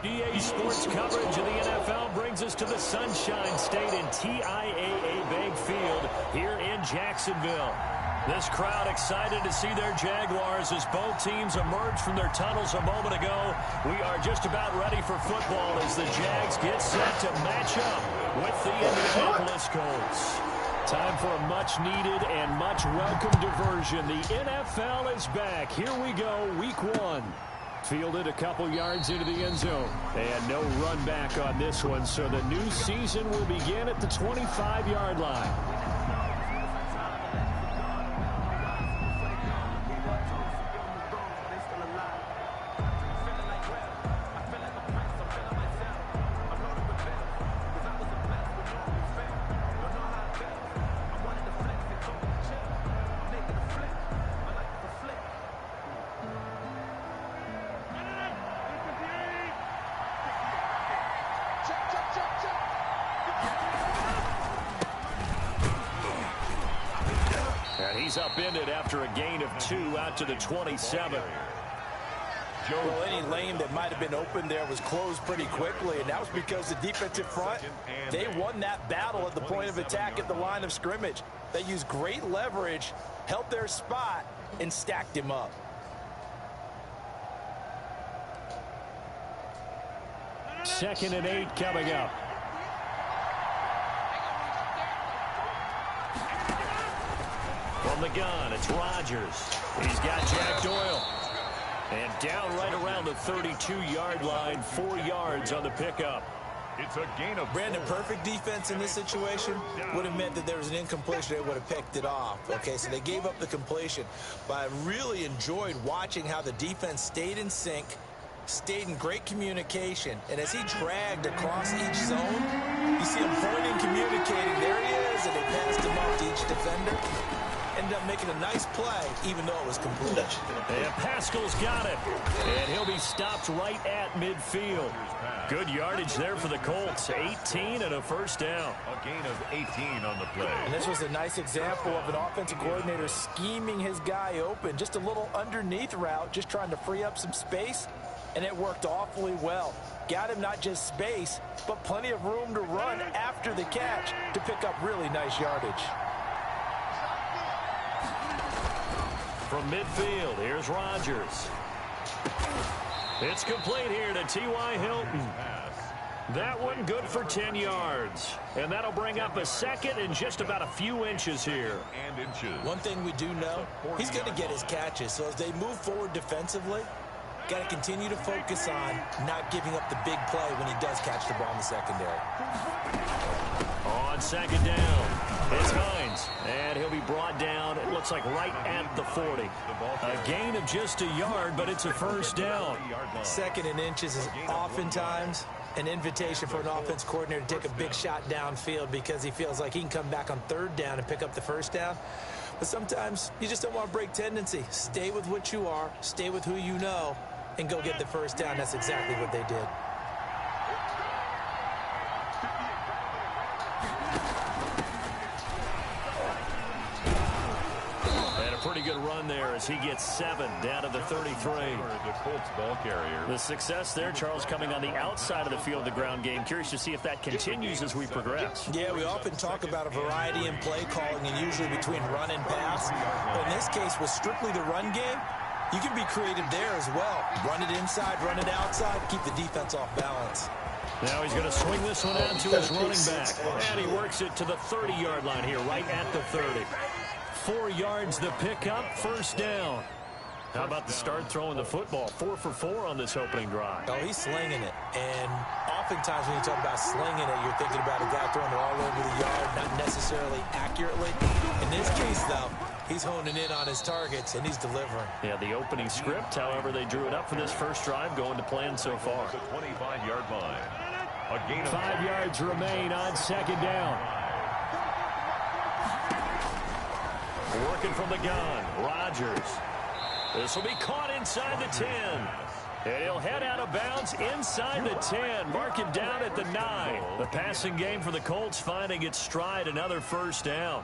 EA Sports coverage of the NFL brings us to the Sunshine State and TIAA Bank Field here in Jacksonville. This crowd excited to see their Jaguars as both teams emerged from their tunnels a moment ago. We are just about ready for football as the Jags get set to match up with the Indianapolis Colts. Time for a much-needed and much-welcome diversion. The NFL is back. Here we go, Week 1. Fielded a couple yards into the end zone. And no run back on this one, so the new season will begin at the 25-yard line. He's upended after a gain of 2 out to the 27. Well, any lane that might have been open there was closed pretty quickly, and that was because the defensive front, they won that battle at the point of attack at the line of scrimmage. They used great leverage, held their spot, and stacked him up. Second and 8 coming up. From the gun, it's Rodgers. He's got Jack Doyle. And down right around the 32-yard line, 4 yards on the pickup. It's a gain of Brandon, perfect defense in this situation would have meant that there was an incompletion. They would have picked it off. Okay, so they gave up the completion. But I really enjoyed watching how the defense stayed in sync, stayed in great communication. And as he dragged across each zone, you see him pointing, communicating. There he is, and they passed him off to each defender. Ended up making a nice play, even though it was complete. And Pascal's got it. And he'll be stopped right at midfield. Good yardage there for the Colts. 18 and a first down. A gain of 18 on the play. And this was a nice example of an offensive coordinator scheming his guy open. Just a little underneath route, just trying to free up some space. And it worked awfully well. Got him not just space, but plenty of room to run after the catch to pick up really nice yardage. From midfield, here's Rodgers. It's complete here to T.Y. Hilton. That one good for 10 yards. And that'll bring up a second and just about a few inches here. One thing we do know, he's going to get his catches. So as they move forward defensively, got to continue to focus on not giving up the big play when he does catch the ball in the secondary. On second down, it's Hines, and he'll be brought down, it looks like right at the 40. A gain of just a yard, but it's a first down. Second and inches is oftentimes an invitation for an offense coordinator to take a big shot downfield because he feels like he can come back on third down and pick up the first down. But sometimes you just don't want to break tendency. Stay with what you are, stay with who you know, and go get the first down. That's exactly what they did. Pretty good run there as he gets 7 down to the 33. The Colts ball carrier. The success there, Charles, coming on the outside of the field, the ground game. Curious to see if that continues as we progress. Yeah, we often talk about a variety in play calling and usually between run and pass. But in this case, with strictly the run game, you can be creative there as well. Run it inside, run it outside, keep the defense off balance. Now he's going to swing this one out to his running back. And he works it to the 30-yard line here, right at the 30. 4 yards the pickup, first down. How about the start throwing the football? 4 for 4 on this opening drive. Oh, he's slinging it. And oftentimes when you talk about slinging it, you're thinking about a guy throwing it all over the yard, not necessarily accurately. In this case, though, he's honing in on his targets, and he's delivering. Yeah, the opening script, however, they drew it up for this first drive, going to plan so far. The 25-yard line. A gain of 5 yards remain on second down. Working from the gun, Rodgers. This will be caught inside the 10. And he'll head out of bounds inside the 10. Mark him down at the 9. The passing game for the Colts finding its stride, another first down.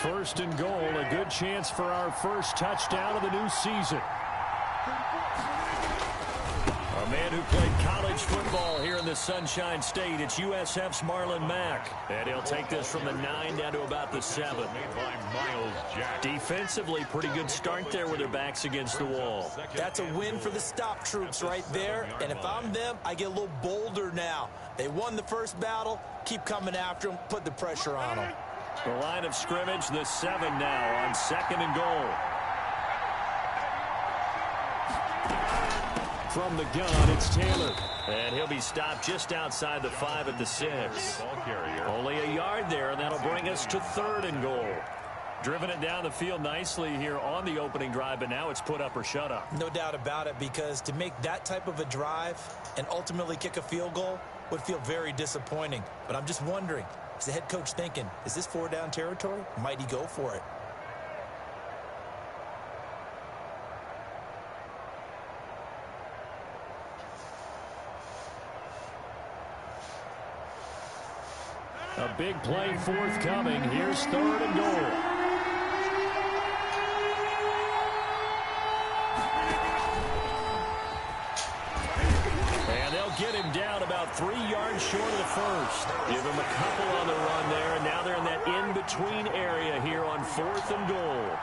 First and goal, a good chance for our first touchdown of the new season. A man who played college football here in the Sunshine State. It's USF's Marlon Mack. And he'll take this from the 9 down to about the 7. Defensively, pretty good start there with their backs against the wall. That's a win for the stop troops right there. And if I'm them, I get a little bolder now. They won the first battle. Keep coming after them. Put the pressure on them. The line of scrimmage, the 7 now on 2nd and goal. From the gun, it's Taylor. And he'll be stopped just outside the 5 at the 6. Only a yard there, and that'll bring us to 3rd and goal. Driven it down the field nicely here on the opening drive, but now it's put up or shut up. No doubt about it, because to make that type of a drive and ultimately kick a field goal would feel very disappointing. But I'm just wondering, is the head coach thinking, is this 4-down territory? Might he go for it? A big play forthcoming. Here's 3rd and goal. And they'll get him down about 3 yards short of the first. Give him a couple on the run there, and now they're in that in-between area here on 4th and goal.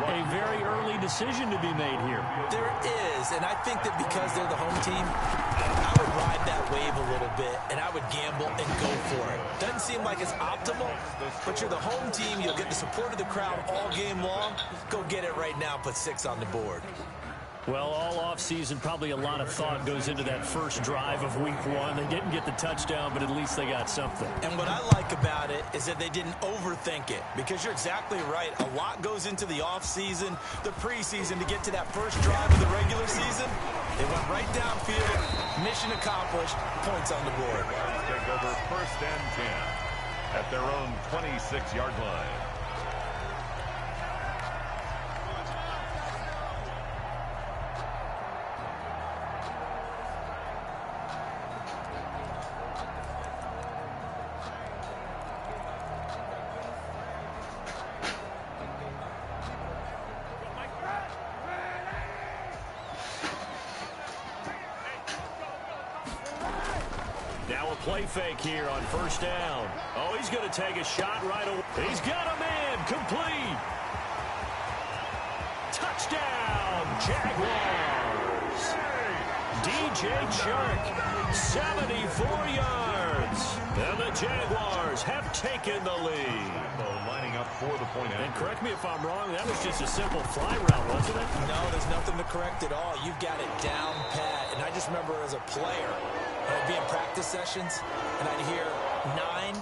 A very early decision to be made here. There is, and I think that because they're the home team, I would ride that wave a little bit, and I would gamble and go for it. Doesn't seem like it's optimal, but you're the home team. You'll get the support of the crowd all game long. Go get it right now. Put 6 on the board. Well, all offseason, probably a lot of thought goes into that first drive of week 1. They didn't get the touchdown, but at least they got something. And what I like about it is that they didn't overthink it, because you're exactly right. A lot goes into the offseason, the preseason, to get to that first drive of the regular season. They went right downfield, mission accomplished, points on the board. Take over 1st and 10 at their own 26-yard line. Play fake here on 1st down. Oh, he's going to take a shot right away. He's got a man. Complete. Touchdown, Jaguars. DJ Chark, 74 yards. And the Jaguars have taken the lead. Lining up for the point. And correct me if I'm wrong, that was just a simple fly route, wasn't it? No, there's nothing to correct at all. You've got it down pat. And I just remember as a player, I'd be in practice sessions, and I'd hear 9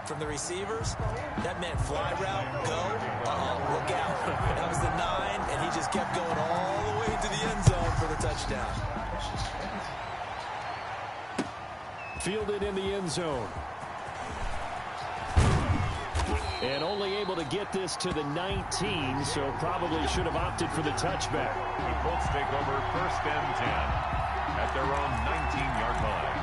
from the receivers. That meant fly route, go, look out. That was the 9, and he just kept going all the way into the end zone for the touchdown. Fielded in the end zone. And only able to get this to the 19, so probably should have opted for the touchback. The Colts take over 1st and 10 at their own 19-yard line.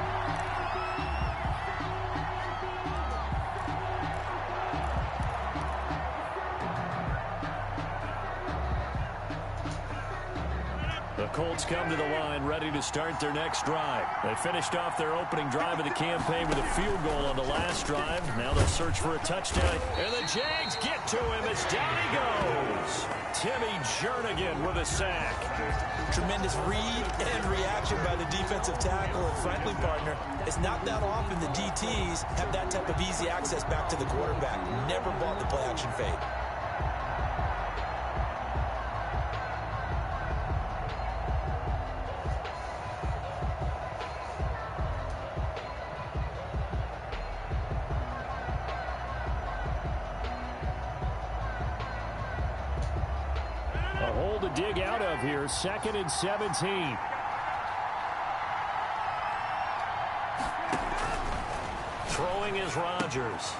The Colts come to the line ready to start their next drive. They finished off their opening drive of the campaign with a field goal on the last drive. Now they'll search for a touchdown. And the Jags get to him as down he goes. Timmy Jernigan with a sack. Tremendous read and reaction by the defensive tackle and friendly partner. It's not that often the DTs have that type of easy access back to the quarterback. Never bought the play-action fade. To dig out of here, 2nd and 17. Throwing is Rodgers.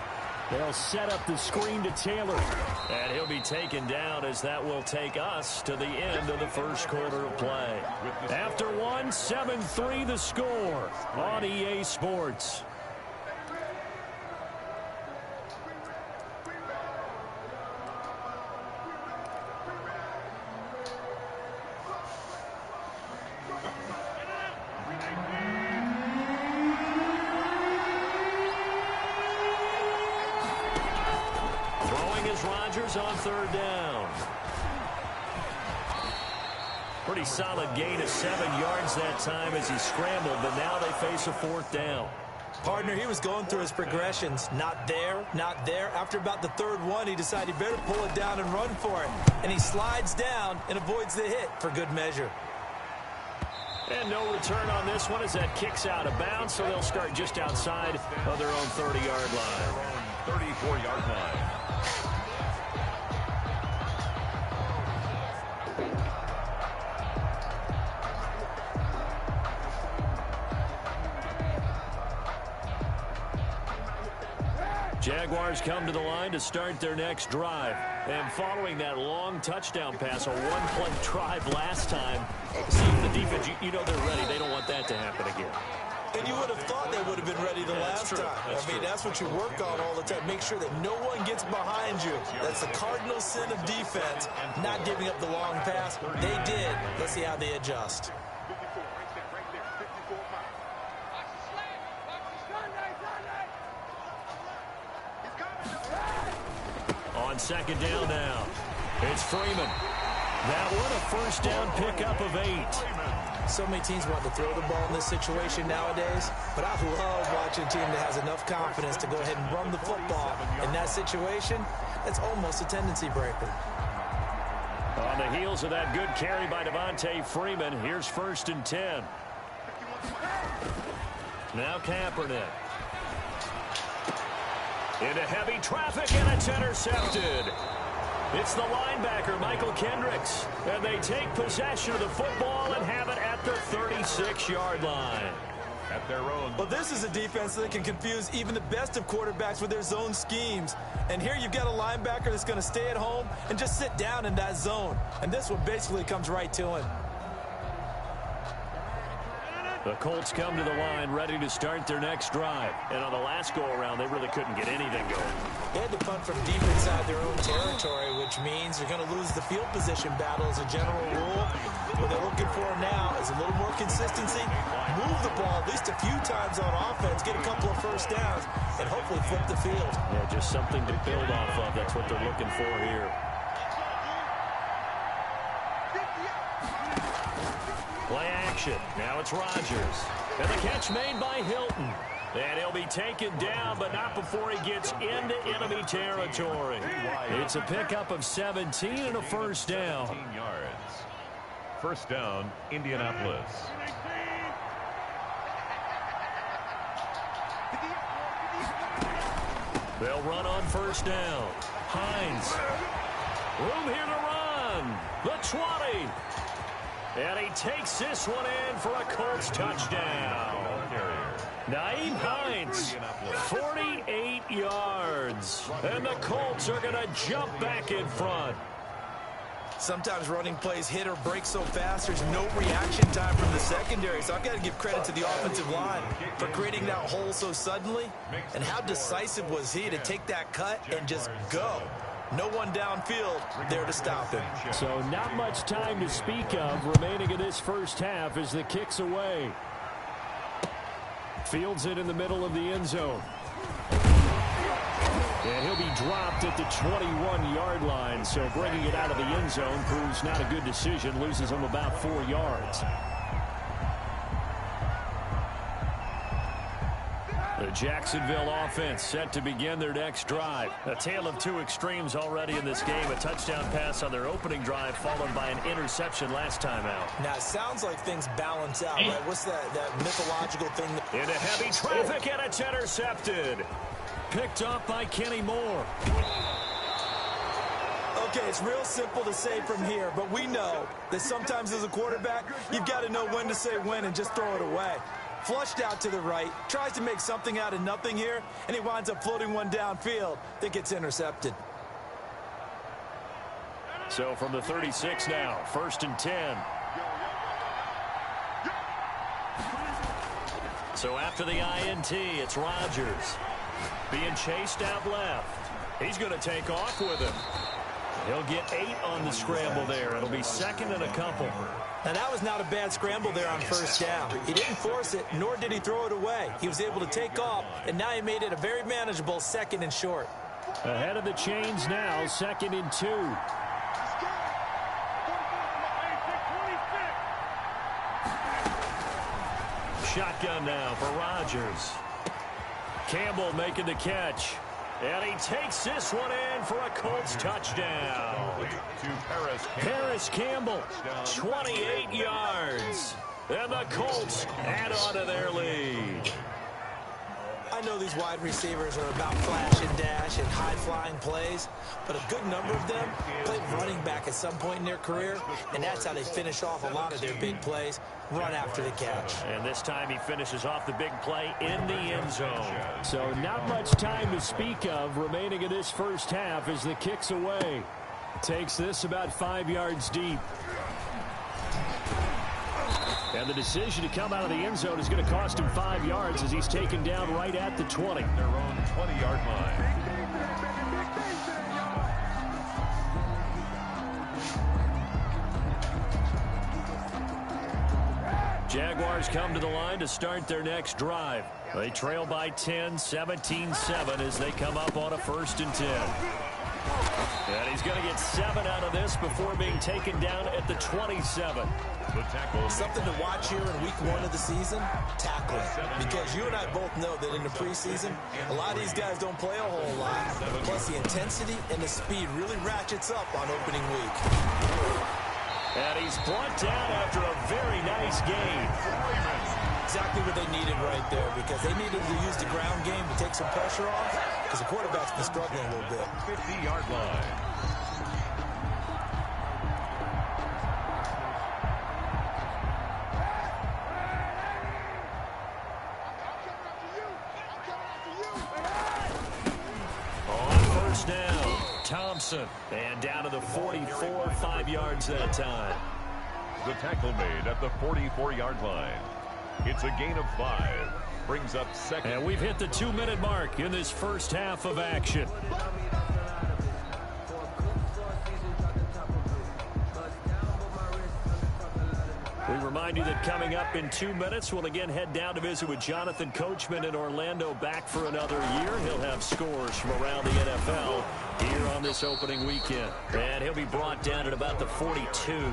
They'll set up the screen to Taylor. And he'll be taken down as that will take us to the end of the first quarter of play. After 1, 7-3 the score on EA Sports. Steelers on third down. Pretty solid gain of 7 yards that time as he scrambled, but now they face a fourth down. Partner, he was going through his progressions. Not there, not there. After about the third one, he decided he better pull it down and run for it. And he slides down and avoids the hit for good measure. And no return on this one as that kicks out of bounds, so they'll start just outside of their own 30-yard line. 34-yard line. Jaguars come to the line to start their next drive. And following that long touchdown pass, a one-play drive last time, see the defense, you know they're ready. They don't want that to happen again. And you would have thought they would have been ready the last time. That's what you work on all the time. Make sure that no one gets behind you. That's the cardinal sin of defense, not giving up the long pass. They did. Let's see how they adjust. On second down now, it's Freeman. That one a first down pickup of 8. So many teams want to throw the ball in this situation nowadays, but I love watching a team that has enough confidence to go ahead and run the football. In that situation, that's almost a tendency breaker. On the heels of that good carry by Devontae Freeman, here's 1st and 10. Now Kaepernick. Into heavy traffic, and it's intercepted. It's the linebacker, Michael Kendricks. And they take possession of the football and have it at their 36-yard line. At their own. Well, this is a defense that can confuse even the best of quarterbacks with their zone schemes. And here you've got a linebacker that's going to stay at home and just sit down in that zone. And this one basically comes right to him. The Colts come to the line ready to start their next drive. And on the last go-around, they really couldn't get anything going. They had to punt from deep inside their own territory, which means they're going to lose the field position battle as a general rule. What they're looking for now is a little more consistency, move the ball at least a few times on offense, get a couple of first downs, and hopefully flip the field. Yeah, just something to build off of. That's what they're looking for here. Play action. Now it's Rodgers. And the catch made by Hilton. And he'll be taken down, but not before he gets into enemy territory. It's a pickup of 17 and a first down. 17 yards. First down, Indianapolis. They'll run on first down. Hines. Room here to run. The 20. And he takes this one in for a Colts touchdown. Nyheim Hines, 48 yards. And the Colts are going to jump back in front. Sometimes running plays hit or break so fast, there's no reaction time from the secondary. So I've got to give credit to the offensive line for creating that hole so suddenly. And how decisive was he to take that cut and just go? No one downfield there to stop him. So not much time to speak of remaining in this first half as the kick's away. Fields it in the middle of the end zone. And he'll be dropped at the 21-yard line. So bringing it out of the end zone proves not a good decision. Loses him about 4 yards. The Jacksonville offense set to begin their next drive. A tale of two extremes already in this game. A touchdown pass on their opening drive followed by an interception last time out. Now, it sounds like things balance out, right? What's that mythological thing? Into heavy traffic, and it's intercepted. Picked up by Kenny Moore. Okay, it's real simple to say from here, but we know that sometimes as a quarterback, you've got to know when to say when and just throw it away. Flushed out to the right, tries to make something out of nothing here, and he winds up floating one downfield that gets intercepted. So from the 36 now, 1st and 10. So after the INT, it's Rodgers. Being chased out left. He's going to take off with him. He'll get 8 on the scramble there. It'll be 2nd and a couple. Now, that was not a bad scramble there on first down. He didn't force it, nor did he throw it away. He was able to take off, and now he made it a very manageable 2nd and short. Ahead of the chains now, 2nd and 2. Shotgun now for Rodgers. Campbell making the catch. And he takes this one in for a Colts touchdown. Harris Campbell, 28 yards. And the Colts add on to their lead. I know these wide receivers are about flash and dash and high-flying plays, but a good number of them played running back at some point in their career, and that's how they finish off a lot of their big plays, run after the catch. And this time he finishes off the big play in the end zone. So not much time to speak of remaining in this first half as the kick's away. Takes this about 5 yards deep. And the decision to come out of the end zone is going to cost him 5 yards as he's taken down right at the 20. Their own 20-yard line. Jaguars come to the line to start their next drive. They trail by 10, 17-7 as they come up on a 1st and 10. And he's going to get 7 out of this before being taken down at the 27. Something to watch here in week 1 of the season, tackling. Because you and I both know that in the preseason, a lot of these guys don't play a whole lot. Plus the intensity and the speed really ratchets up on opening week. And he's brought down after a very nice gain. Exactly what they needed right there, because they needed to use the ground game to take some pressure off, because the quarterback's been struggling a little bit. 50-yard line. On 1st down, Thompson. And down to the 44, 5 yards that time. The tackle made at the 44-yard line. It's a gain of 5. Brings up 2nd. And we've hit the 2-minute mark in this first half of action. We remind you that coming up in 2 minutes, we'll again head down to visit with Jonathan Coachman in Orlando, back for another year. He'll have scores from around the NFL here on this opening weekend. And he'll be brought down at about the 42.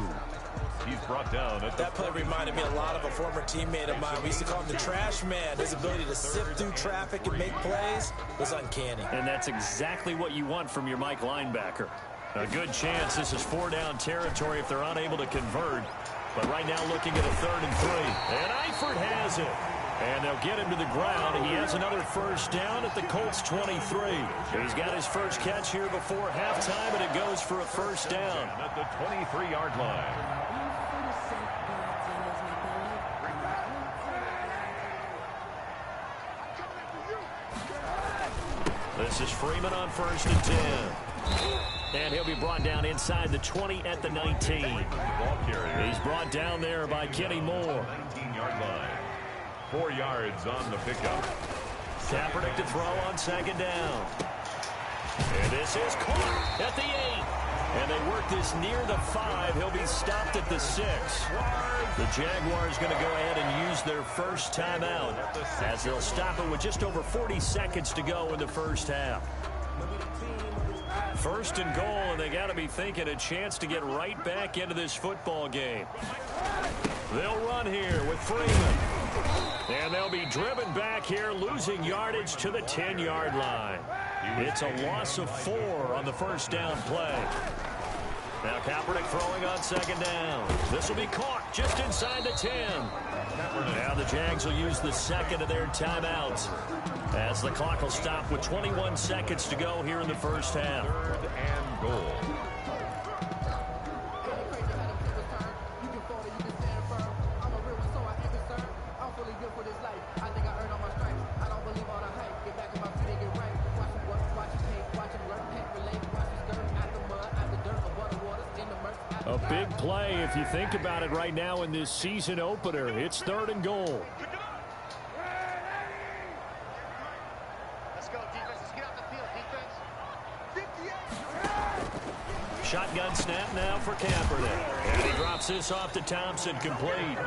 He's brought down at that play reminded me a lot of a former teammate of mine. We used to call him the trash man. His ability to sift through traffic and make plays was uncanny. And that's exactly what you want from your Mike linebacker. A good chance this is 4-down territory if they're unable to convert. But right now looking at a 3rd and 3. And Eifert has it. And they'll get him to the ground. He has another 1st down at the Colts 23. He's got his first catch here before halftime, and it goes for a 1st down. At the 23-yard line. This is Freeman on 1st and 10. And he'll be brought down inside the 20 at the 19. He's brought down there by Kenny Moore. 19-yard line. 4 yards on the pickup. Kaepernick to throw on 2nd down. And this is caught at the 8. And they work this near the 5. He'll be stopped at the 6. The Jaguars going to go ahead and use their first timeout as they'll stop it with just over 40 seconds to go in the first half. 1st and goal, and they got to be thinking a chance to get right back into this football game. They'll run here with Freeman. And they'll be driven back here, losing yardage to the 10-yard line. It's a loss of 4 on the 1st down play. Now Kaepernick throwing on 2nd down. This will be caught just inside the 10. Now the Jags will use the 2nd of their timeouts as the clock will stop with 21 seconds to go here in the first half. 3rd and goal. A big play if you think about it right now in this season opener. It's 3rd and goal. Let's go, defense. Let's get out the field, defense. Shotgun snap now for Kaepernick. And he drops this off to Thompson, complete.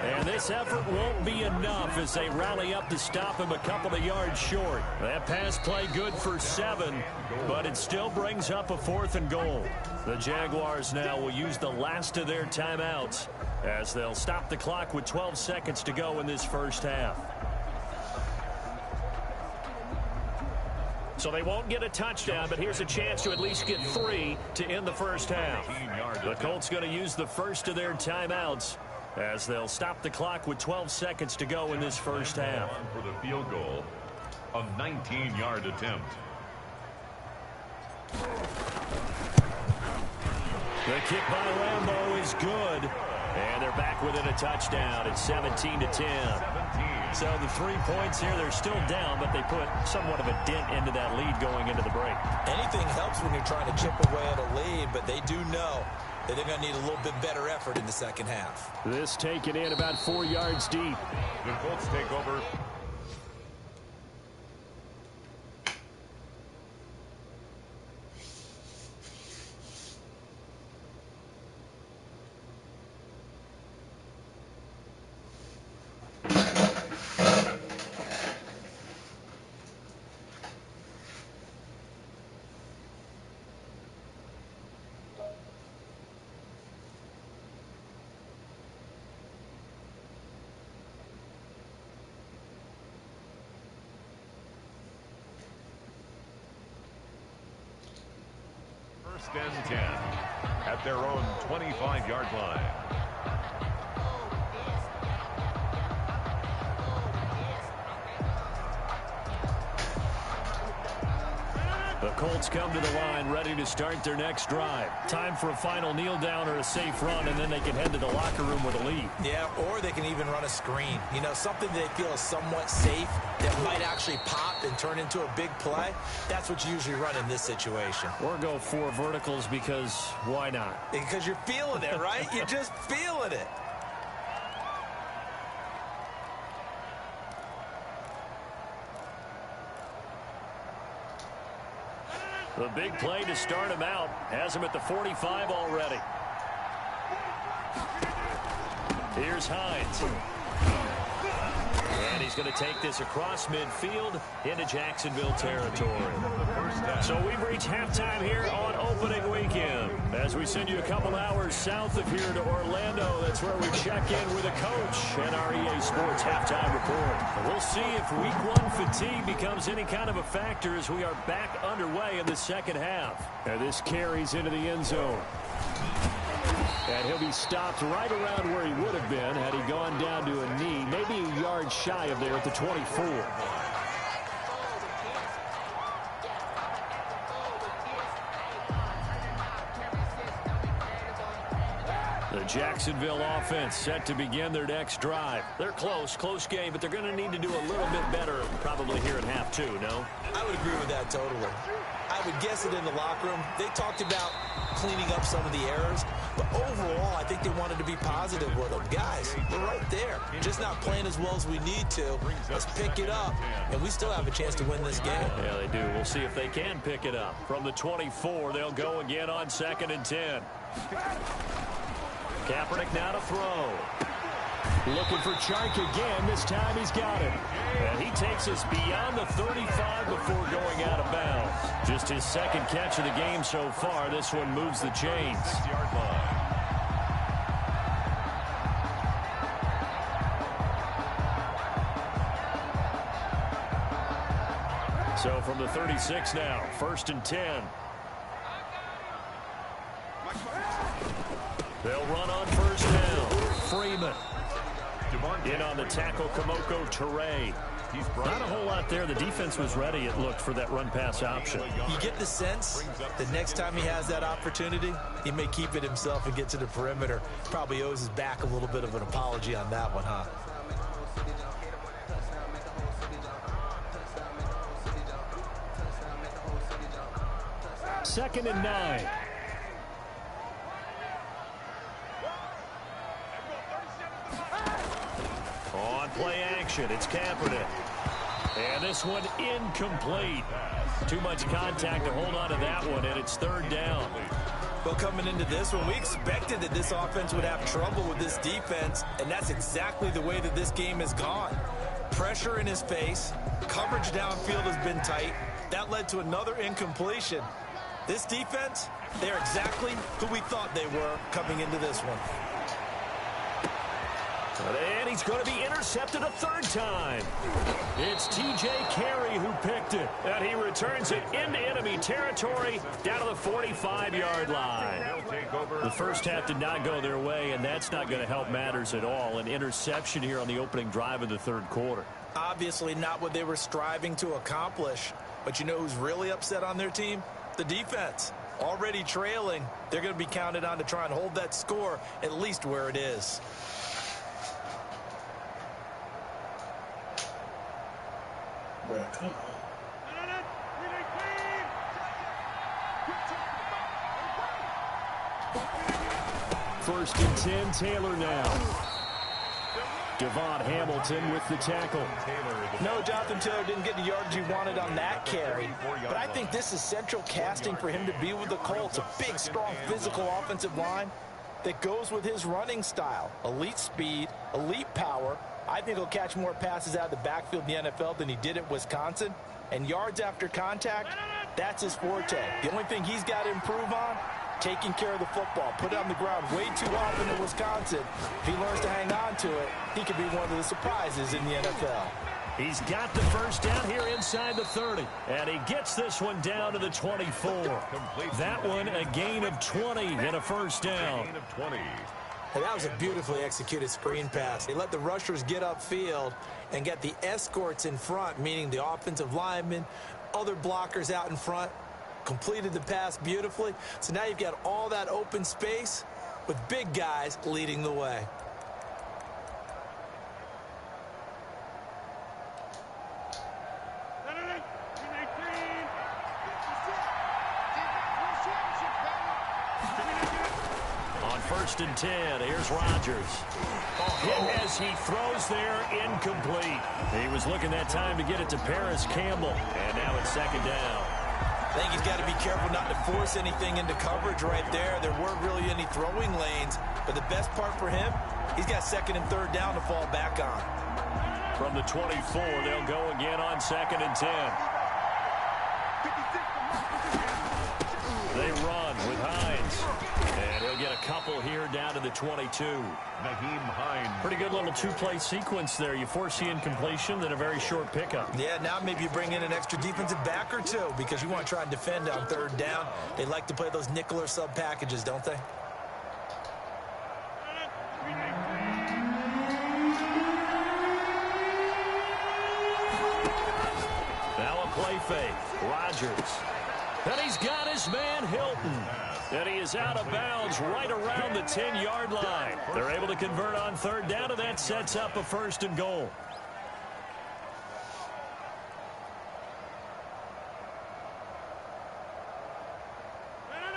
And this effort won't be enough as they rally up to stop him a couple of yards short. That pass play good for 7, but it still brings up a 4th and goal. The Jaguars now will use the last of their timeouts as they'll stop the clock with 12 seconds to go in this first half. So they won't get a touchdown, but here's a chance to at least get 3 to end the first half. The Colts going to use the first of their timeouts as they'll stop the clock with 12 seconds to go in this first half. For the field goal, a 19-yard attempt. The kick by Lambeau is good, and they're back within a touchdown. It's 17-10. So the 3 points here, they're still down, but they put somewhat of a dent into that lead going into the break. Anything helps when you're trying to chip away at a lead, but they do know that they're going to need a little bit better effort in the second half. This taken in about 4 yards deep. The Colts take over. First and 10 at their own 25-yard line. The Colts come to the line ready to start their next drive. Time for a final kneel down or a safe run, and then they can head to the locker room with a lead. Yeah, or they can even run a screen. You know, something they feel is somewhat safe that might actually pop and turn into a big play. That's what you usually run in this situation. Or go 4 verticals because why not? Because you're feeling it, right? You're just feeling it. The big play to start him out has him at the 45 already. Here's Hines. And he's going to take this across midfield into Jacksonville territory. So we've reached halftime here on opening weekend. As we send you a couple hours south of here to Orlando, that's where we check in with a coach and our EA Sports halftime report. We'll see if week 1 fatigue becomes any kind of a factor as we are back underway in the second half. And this carries into the end zone. And he'll be stopped right around where he would have been had he gone down to a knee, maybe a yard shy of there at the 24. The Jacksonville offense set to begin their next drive. They're close game, but they're going to need to do a little bit better probably here in half 2, no? I would agree with that totally. I would guess it in the locker room. They talked about cleaning up some of the errors, but overall, I think they wanted to be positive with them. Guys, we're right there. Just not playing as well as we need to. Let's pick it up, and we still have a chance to win this game. Yeah, they do. We'll see if they can pick it up. From the 24, they'll go again on 2nd and 10. Kaepernick now to throw. Looking for Chark again. This time he's got it. And he takes us beyond the 35 before going out of bounds. Just his second catch of the game so far. This one moves the chains. So from the 36 now, 1st and 10. They'll run on 1st down. Freeman. In on the tackle, Kamoko Toure. Not a whole lot there. The defense was ready, it looked, for that run-pass option. You get the sense that next time he has that opportunity, he may keep it himself and get to the perimeter. Probably owes his back a little bit of an apology on that one, huh? Second and 9. On play action, it's Kaepernick. And this one incomplete. Too much contact to hold on to that one, and it's 3rd down. Well, coming into this one, we expected that this offense would have trouble with this defense, and that's exactly the way that this game has gone. Pressure in his face, coverage downfield has been tight. That led to another incompletion. This defense, they're exactly who we thought they were coming into this one. And he's going to be intercepted a third time. It's T.J. Carey who picked it. And he returns it into enemy territory down to the 45-yard line. The first half did not go their way, and that's not going to help matters at all. An interception here on the opening drive of the third quarter. Obviously not what they were striving to accomplish. But you know who's really upset on their team? The defense. Already trailing. They're going to be counted on to try and hold that score at least where it is. Bro, come on. First and 10, Taylor now. Devon Hamilton with the tackle. No, Jonathan Taylor didn't get the yardage he wanted on that carry. But I think this is central casting for him to be with the Colts. A big, strong, physical offensive line that goes with his running style. Elite speed, elite power. I think he'll catch more passes out of the backfield in the NFL than he did at Wisconsin. And yards after contact, that's his forte. The only thing he's got to improve on, taking care of the football. Put it on the ground way too often in Wisconsin. If he learns to hang on to it, he could be one of the surprises in the NFL. He's got the first down here inside the 30. And he gets this one down to the 24. That one a gain of 20 and a first down. And that was a beautifully executed screen pass. They let the rushers get upfield and get the escorts in front, meaning the offensive linemen, other blockers out in front, completed the pass beautifully. So now you've got all that open space with big guys leading the way. First and 10. Here's Rodgers. Hit as he throws there, incomplete. He was looking that time to get it to Paris Campbell. And now it's second down. I think he's got to be careful not to force anything into coverage right there. There weren't really any throwing lanes. But the best part for him, he's got second and third down to fall back on. From the 24, they'll go again on second and 10. They run with Hines. And he'll get a couple here down to the 22. Naheem Hines. Pretty good little two-play sequence there. You force the incompletion, then a very short pickup. Yeah, now maybe you bring in an extra defensive back or two because you want to try and defend on third down. They like to play those nickel or sub packages, don't they? Now a play fake. Rodgers. And he's got his man Hilton. And he is out of bounds right around the 10-yard line. They're able to convert on third down, and that sets up a first and goal.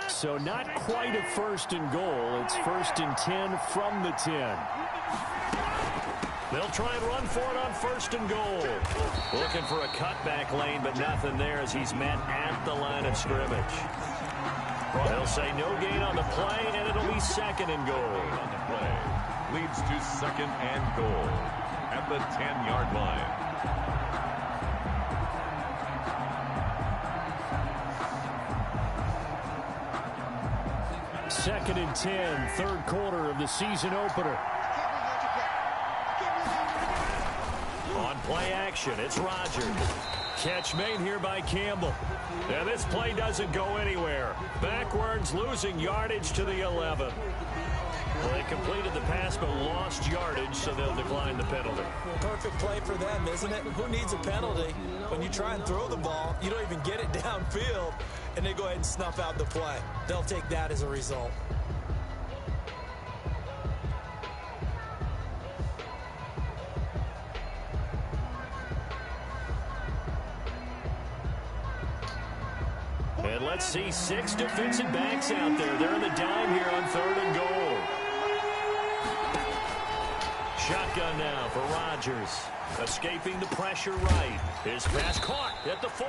So not quite a first and goal. It's first and 10 from the 10. They'll try and run for it on first and goal. Looking for a cutback lane, but nothing there as he's met at the line of scrimmage. They'll say no gain on the play, and it'll be second and goal. On the play leads to second and goal at the 10-yard line. Second and 10, third quarter of the season opener. On play action, it's Rodgers. Catch made here by Campbell. And this play doesn't go anywhere. Backwards, losing yardage to the 11. Well, they completed the pass but lost yardage, so they'll decline the penalty. Perfect play for them, isn't it? Who needs a penalty? When you try and throw the ball, you don't even get it downfield, and they go ahead and snuff out the play. They'll take that as a result. And let's see 6 defensive backs out there. They're in the dime here on third and goal. Shotgun now for Rodgers. Escaping the pressure right. His pass caught at the 4.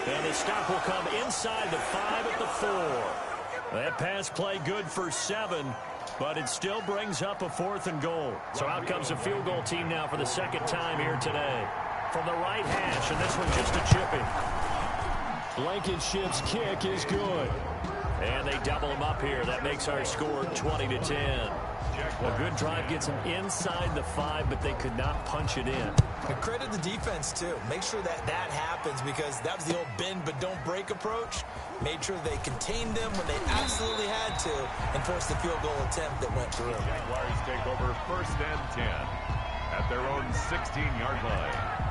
And the stop will come inside the 5 at the 4. That pass play good for 7, but it still brings up a 4th and goal. So out comes a field goal team now for the second time here today. From the right hash, and this one just a chipping. Blankenship's kick is good. And they double him up here. That makes our score 20-10. A good drive gets them inside the 5, but they could not punch it in. And credit the defense, too. Make sure that happens, because that was the old bend but don't break approach. Made sure they contained them when they absolutely had to and forced the field goal attempt that went through. Jaguars take over 1st and 10 at their own 16-yard line.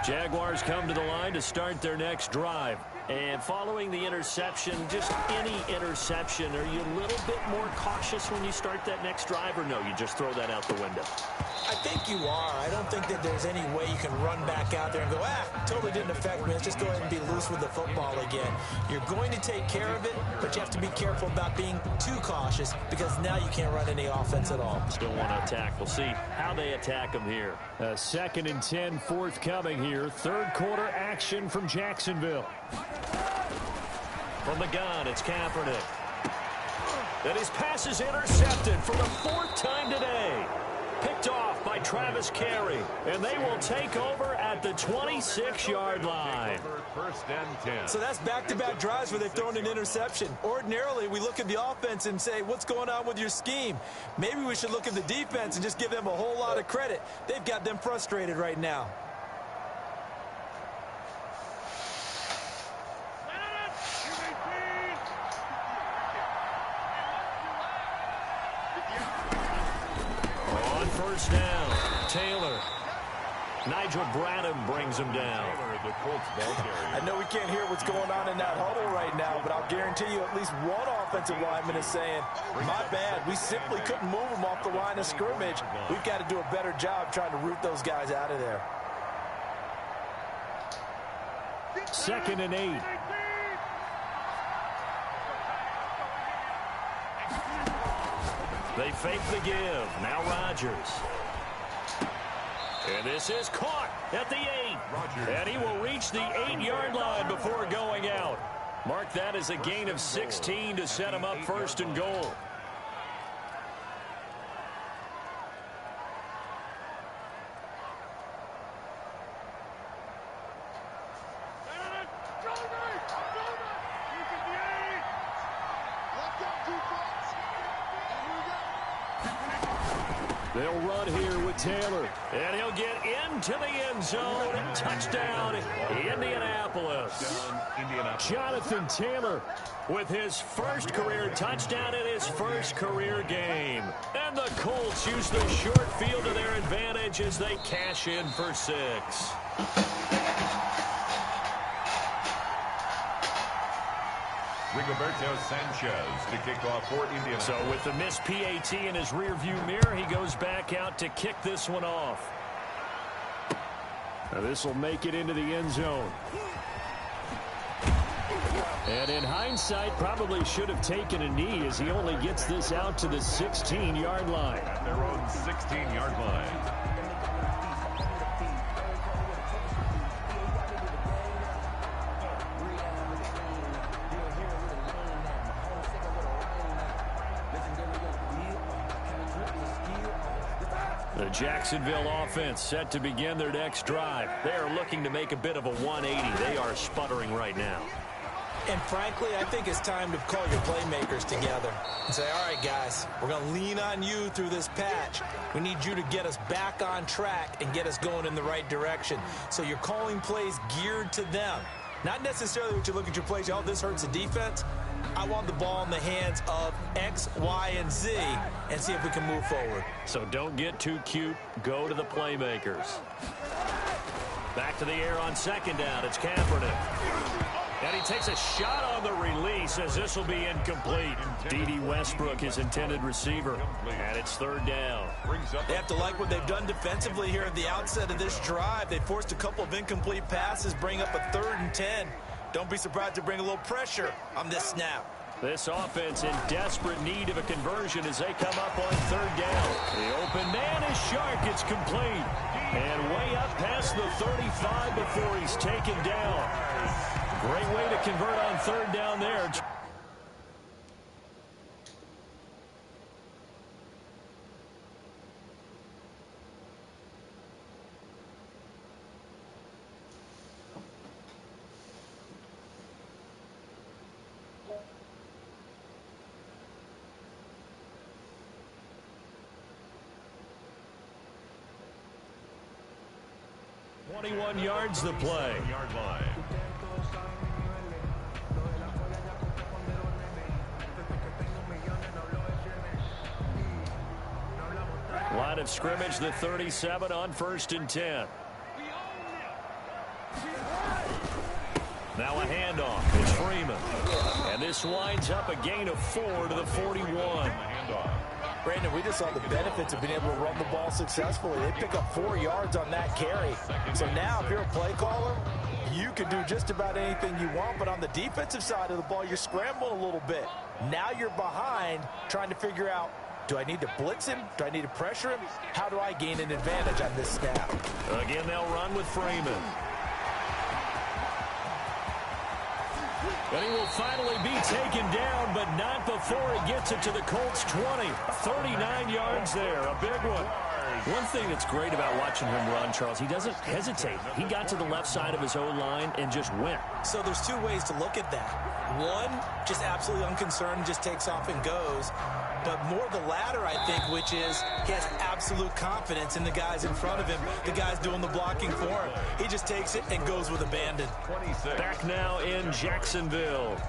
Jaguars come to the line to start their next drive. And following the interception, just any interception, are you a little bit more cautious when you start that next drive, or no, you just throw that out the window? I think you are. I don't think that there's any way you can run back out there and go, totally didn't affect me. Let's just go ahead and be loose with the football again. You're going to take care of it, but you have to be careful about being too cautious, because now you can't run any offense at all. Still want to attack. We'll see how they attack them here. 2nd and 10 forthcoming here. 3rd quarter action from Jacksonville. From the gun, it's Kaepernick. And his pass is intercepted for the 4th time today. Picked off by Travis Carey. And they will take over at the 26-yard line. 1st and 10. So that's back-to-back drives where they've thrown an interception. Ordinarily, we look at the offense and say, what's going on with your scheme? Maybe we should look at the defense and just give them a whole lot of credit. They've got them frustrated right now. First down, Taylor. Nigel Bradham brings him down. I know we can't hear what's going on in that huddle right now, but I'll guarantee you at least one offensive lineman is saying, my bad, we simply couldn't move them off the line of scrimmage. We've got to do a better job trying to root those guys out of there. 2nd and 8. They fake the give. Now Rodgers. And this is caught at the 8. And he will reach the 8-yard line before going out. Mark that as a gain of 16 to set him up 1st and goal. They'll run here with Taylor. And he'll get into the end zone. Touchdown, Indianapolis. Jonathan Taylor with his first career touchdown in his first career game. And the Colts use the short field to their advantage as they cash in for 6. Rigoberto Sanchez to kick off for Indiana. So with the missed PAT in his rearview mirror, he goes back out to kick this one off. Now this will make it into the end zone. And in hindsight, probably should have taken a knee as he only gets this out to the 16-yard line. At their own 16-yard line. The Jacksonville offense set to begin their next drive. They are looking to make a bit of a 180. They are sputtering right now. And frankly, I think it's time to call your playmakers together and say, all right, guys, we're going to lean on you through this patch. We need you to get us back on track and get us going in the right direction. So you're calling plays geared to them. Not necessarily what you look at your plays, oh, this hurts the defense. I want the ball in the hands of X, Y, and Z and see if we can move forward. So don't get too cute. Go to the playmakers. Back to the air on 2nd down. It's Kaepernick. And he takes a shot on the release as this will be incomplete. D.D. Westbrook, his intended receiver. And it's 3rd down. They have to like what they've done defensively here at the outset of this drive. They forced a couple of incomplete passes, bring up a 3rd and 10. Don't be surprised to bring a little pressure on this snap. This offense in desperate need of a conversion as they come up on third down. The open man is Shark. It's complete. And way up past the 35 before he's taken down. Great way to convert on third down there. .21 yards the play. Line of scrimmage, the 37 on 1st and 10. Now a handoff. It's Freeman. And this winds up a gain of 4 to the 41. Brandon, we just saw the benefits of being able to run the ball successfully. They pick up 4 yards on that carry. So now if you're a play caller, you can do just about anything you want. But on the defensive side of the ball, you're scrambling a little bit. Now you're behind trying to figure out, do I need to blitz him? Do I need to pressure him? How do I gain an advantage on this snap? Again, they'll run with Freeman. And he will finally be taken down, but not before he gets it to the Colts 20. 39 yards there, a big one. One thing that's great about watching him run, Charles, he doesn't hesitate. He got to the left side of his own line and just went. So there's 2 ways to look at that. One, just absolutely unconcerned, just takes off and goes. But more the latter, I think, which is he has absolute confidence in the guys in front of him, the guys doing the blocking for him. He just takes it and goes with abandon. Back now in Jacksonville.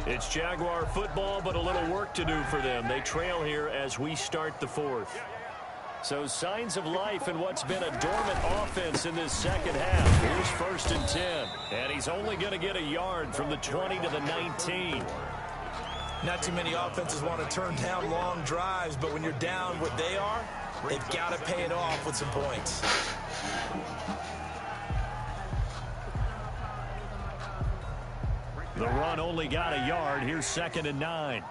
It's Jaguar football, but a little work to do for them. They trail here as we start the 4th. So signs of life in what's been a dormant offense in this second half. Here's 1st and 10. And he's only going to get a yard from the 20 to the 19. Not too many offenses want to turn down long drives, but when you're down what they are, they've got to pay it off with some points. The run only got a yard. Here's 2nd and 9.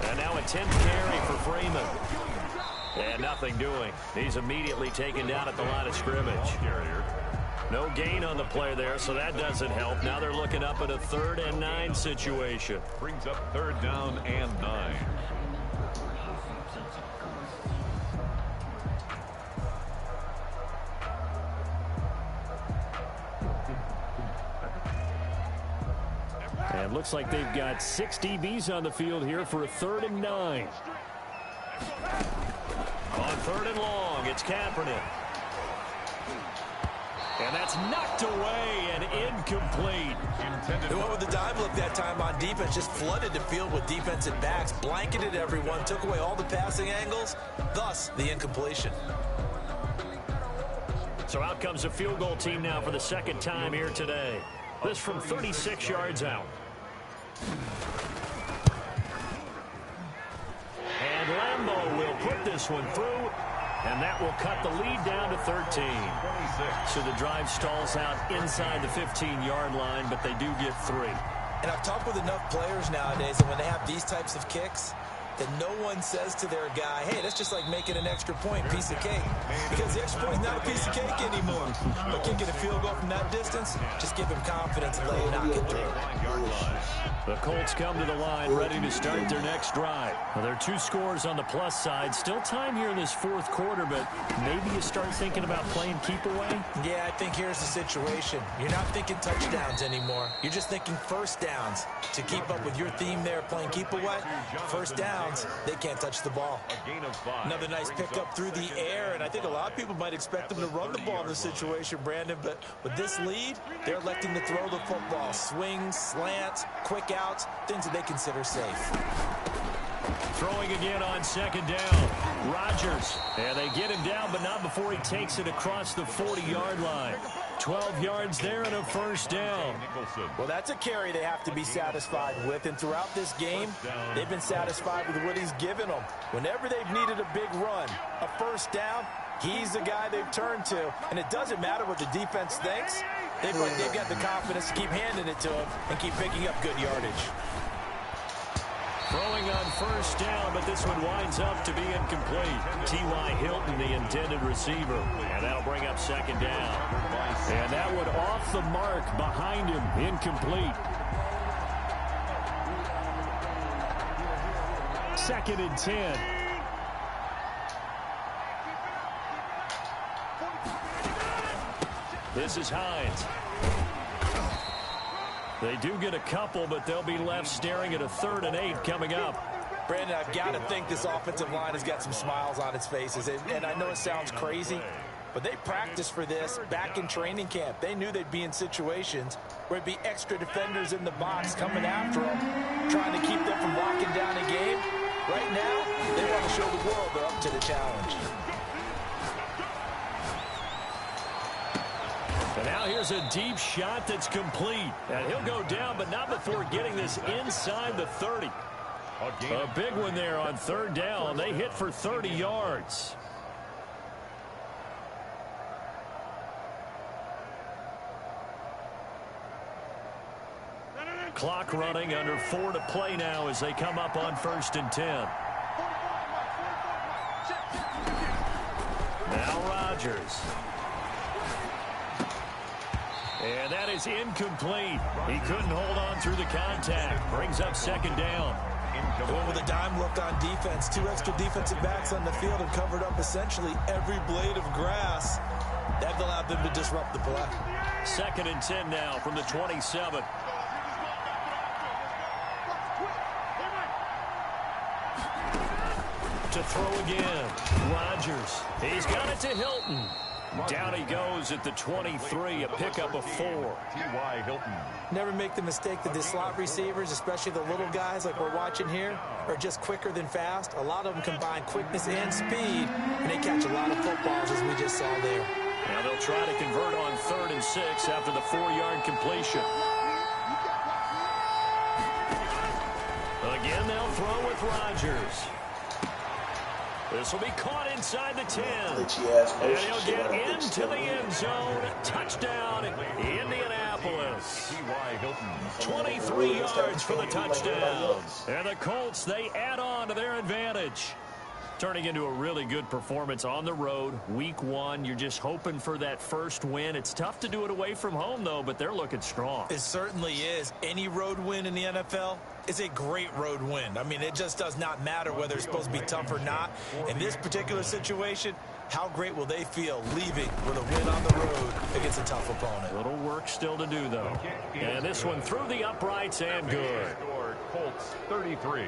And now a 10th carry for Freeman. And nothing doing. He's immediately taken down at the line of scrimmage. No gain on the play there, so that doesn't help. Now they're looking up at a 3rd and 9 situation. Brings up 3rd down and 9. And looks like they've got 6 DBs on the field here for a 3rd and 9. On 3rd and long, it's Kaepernick. And that's knocked away and incomplete. They went with the dive look that time on defense, just flooded the field with defensive backs, blanketed everyone, took away all the passing angles, thus the incompletion. So out comes a field goal team now for the 2nd time here today. This from 36 yards out. And Lambeau will put this one through. And that will cut the lead down to 13. So the drive stalls out inside the 15-yard line, but they do get 3. And I've talked with enough players nowadays that when they have these types of kicks, that no one says to their guy, hey, that's just like making an extra point, piece of cake. Because the extra point is not a piece of cake anymore. But kicking a field goal from that distance, just give him confidence and let him knock it through. The Colts come to the line ready to start their next drive. Well, there are 2 scores on the plus side. Still time here in this 4th quarter, but maybe you start thinking about playing keep away? Yeah, I think here's the situation. You're not thinking touchdowns anymore. You're just thinking first downs. To keep up with your theme there, playing keep away, first downs, they can't touch the ball. Another nice pickup through the air, and I think a lot of people might expect them to run the ball in this situation, Brandon, but with this lead, they're electing to throw the football. Swings, slants, quick outs, things that they consider safe. Throwing again on 2nd down. Rodgers. And they get him down, but not before he takes it across the 40-yard line. 12 yards there and a 1st down. Well, that's a carry they have to be satisfied with. And throughout this game, they've been satisfied with what he's given them. Whenever they've needed a big run, a 1st down, He's the guy they've turned to, and it doesn't matter what the defense thinks. They've got the confidence to keep handing it to him and keep picking up good yardage. Throwing on first down, but this one winds up to be incomplete. T.Y. Hilton, the intended receiver, and that'll bring up second down. And that one off the mark behind him, incomplete. Second and 10. This is Hines. They do get a couple, but they'll be left staring at a 3rd and 8 coming up. Brandon, I've got to think this offensive line has got some smiles on its faces. And I know it sounds crazy, but they practiced for this back in training camp. They knew they'd be in situations where it'd be extra defenders in the box coming after them, trying to keep them from locking down a game. Right now, they want to show the world they're up to the challenge. And now here's a deep shot that's complete. And he'll go down, but not before getting this inside the 30. A big one there on 3rd down. They hit for 30 yards. Clock running, under 4 to play now as they come up on 1st and 10. Now Rodgers. And that is incomplete. He couldn't hold on through the contact. Brings up second down. Going with a dime look on defense. 2 extra defensive backs on the field and covered up essentially every blade of grass. That allowed them to disrupt the play. Second and 10 now from the 27. To throw again. Rodgers. He's got it to Hilton. Down he goes at the 23, a pickup of 4. T.Y. Hilton. Never make the mistake that the slot receivers, especially the little guys like we're watching here, are just quicker than fast. A lot of them combine quickness and speed, and they catch a lot of footballs, as we just saw there. Now they'll try to convert on 3rd and 6 after the 4-yard completion. Again, they'll throw with Rodgers. This will be caught inside the 10. And he'll get into the end zone. Touchdown, Indianapolis. T.Y. Hilton. 23 yards for the touchdown. And the Colts, they add on to their advantage. Turning into a really good performance on the road. Week 1, you're just hoping for that first win. It's tough to do it away from home, though, but they're looking strong. It certainly is. Any road win in the NFL is a great road win. I mean, it just does not matter whether it's supposed to be tough or not. In this particular situation, how great will they feel leaving with a win on the road against a tough opponent? Little work still to do, though. And this one through the uprights and good. Score Colts 33,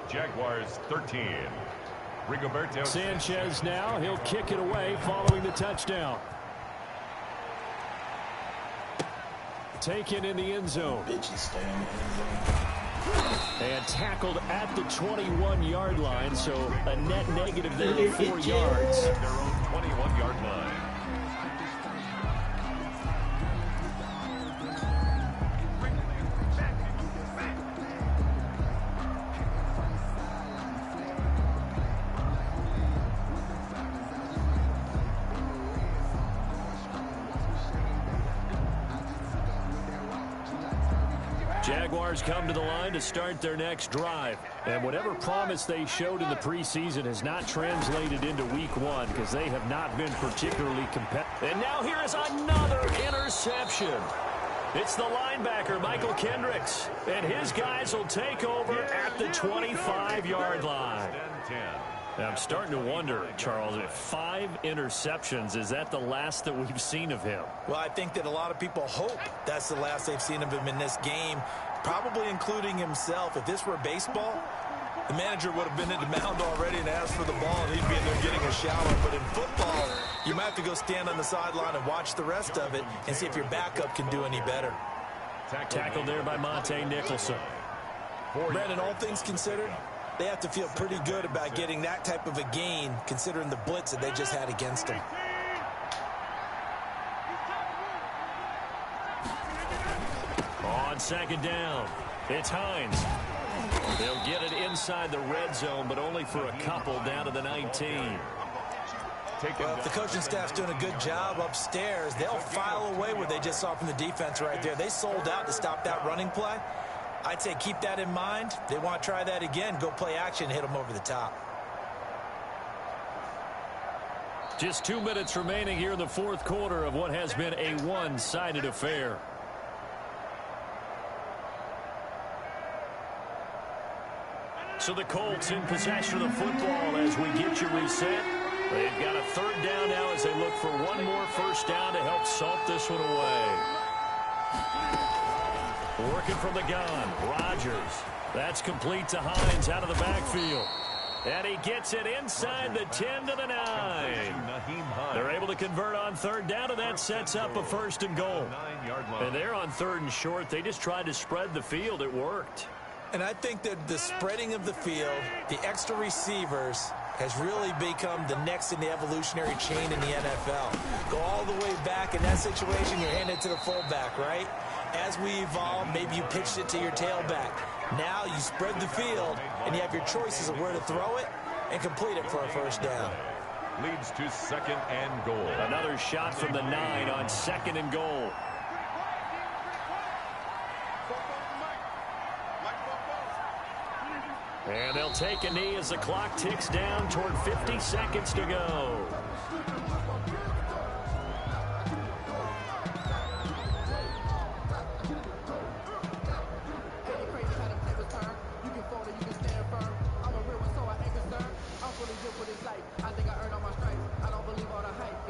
Jaguars 13. Rigoberto Sanchez now, he'll kick it away following the touchdown. Taken in the end zone. And tackled at the 21-yard line, so a net negative there of 4 yards. at their own 21-yard line. Jaguars come to the line to start their next drive. And whatever promise they showed in the preseason has not translated into week 1 because they have not been particularly competitive. And now here is another interception. It's the linebacker, Michael Kendricks. And his guys will take over at the 25-yard line. I'm starting to wonder, Charles, if 5 interceptions, is that the last that we've seen of him? Well, I think that a lot of people hope that's the last they've seen of him in this game, probably including himself. If this were baseball, the manager would have been at the mound already and asked for the ball, and he'd be in there getting a shower. But in football, you might have to go stand on the sideline and watch the rest of it and see if your backup can do any better. Tackled there by Monte Nicholson. Brandon, all things considered, they have to feel pretty good about getting that type of a gain, considering the blitz that they just had against them. On second down, it's Hines. They'll get it inside the red zone, but only for a couple down to the 19. taken. Well, if the coaching staff's doing a good job upstairs, they'll file away what they just saw from the defense right there. They sold out to stop that running play. I'd say keep that in mind. They want to try that again. Go play action and hit them over the top. Just 2 minutes remaining here in the fourth quarter of what has been a one-sided affair. So the Colts in possession of the football as we get you reset. They've got a third down now as they look for one more first down to help salt this one away. Working from the gun, Rodgers. That's complete to Hines out of the backfield. And he gets it inside the 10 to the 9. They're able to convert on third down, and that sets up a first and goal. And they're on third and short. They just tried to spread the field. It worked. And I think that the spreading of the field, the extra receivers, has really become the next in the evolutionary chain in the NFL. Go all the way back in that situation, you're handed to the fullback, right? As we evolve, maybe you pitched it to your tailback. Now you spread the field, and you have your choices of where to throw it and complete it for a first down. Leads to second and goal. Another shot from the 9 on second and goal. And they'll take a knee as the clock ticks down toward 50 seconds to go.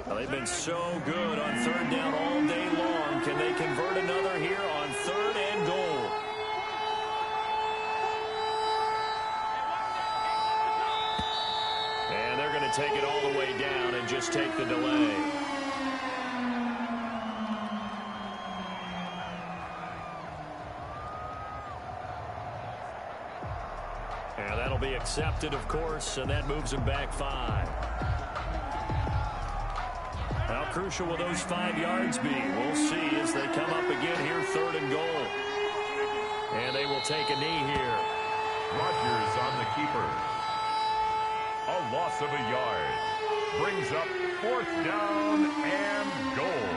Well, they've been so good on third down all day long. Can they convert another here on third and goal? And they're going to take it all the way down and just take the delay. And that'll be accepted, of course, and that moves them back 5. How crucial will those 5 yards be? We'll see as they come up again here, third and goal. And they will take a knee here. Rodgers on the keeper. A loss of a yard. Brings up fourth down and goal.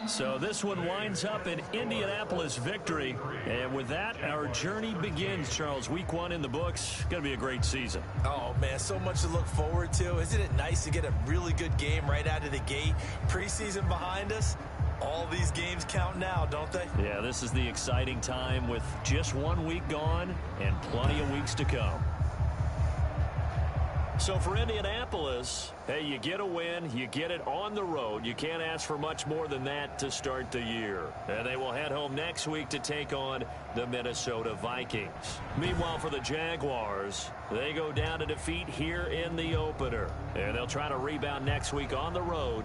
So this one winds up an Indianapolis victory. And with that, our journey begins, Charles. Week 1 in the books. Going to be a great season. Oh, man, so much to look forward to. Isn't it nice to get a really good game right out of the gate? Preseason behind us. All these games count now, don't they? Yeah, this is the exciting time with just 1 week gone and plenty of weeks to come. So for Indianapolis, hey, you get a win, you get it on the road. You can't ask for much more than that to start the year. And they will head home next week to take on the Minnesota Vikings. Meanwhile, for the Jaguars, they go down to defeat here in the opener. And they'll try to rebound next week on the road